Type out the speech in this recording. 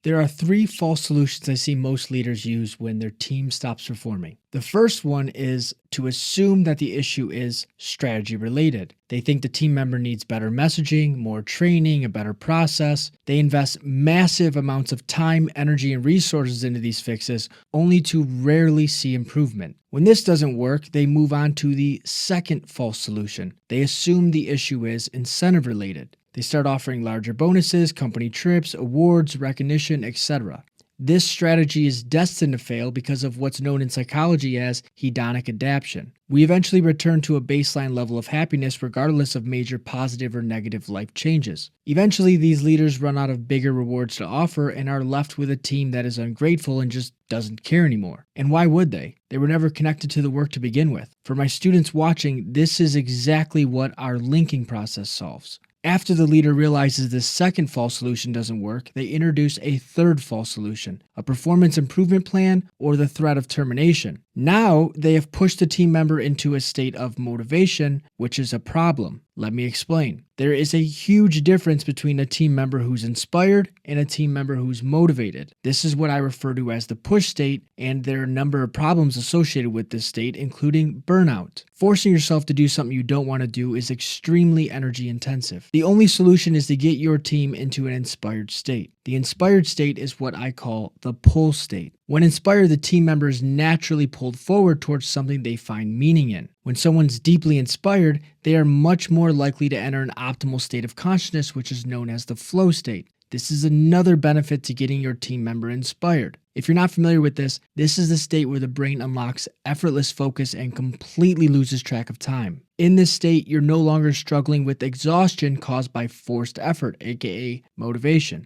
There are three false solutions I see most leaders use when their team stops performing. The first one is to assume that the issue is strategy related. They think the team member needs better messaging, more training, a better process. They invest massive amounts of time, energy, and resources into these fixes, only to rarely see improvement. When this doesn't work, they move on to the second false solution. They assume the issue is incentive related. They start offering larger bonuses, company trips, awards, recognition, etc. This strategy is destined to fail because of what's known in psychology as hedonic adaptation. We eventually return to a baseline level of happiness regardless of major positive or negative life changes. Eventually, these leaders run out of bigger rewards to offer and are left with a team that is ungrateful and just doesn't care anymore. And why would they? They were never connected to the work to begin with. For my students watching, this is exactly what our linking process solves. After the leader realizes this second false solution doesn't work, they introduce a third false solution, a performance improvement plan, or the threat of termination. Now, they have pushed the team member into a state of motivation, which is a problem. Let me explain. There is a huge difference between a team member who's inspired and a team member who's motivated. This is what I refer to as the push state, and there are a number of problems associated with this state, including burnout. Forcing yourself to do something you don't want to do is extremely energy intensive. The only solution is to get your team into an inspired state. The inspired state is what I call the pull state. When inspired, the team member is naturally pulled forward towards something they find meaning in. When someone's deeply inspired, they are much more likely to enter an optimal state of consciousness, which is known as the flow state. This is another benefit to getting your team member inspired. If you're not familiar with this, this is the state where the brain unlocks effortless focus and completely loses track of time. In this state, you're no longer struggling with exhaustion caused by forced effort, aka motivation.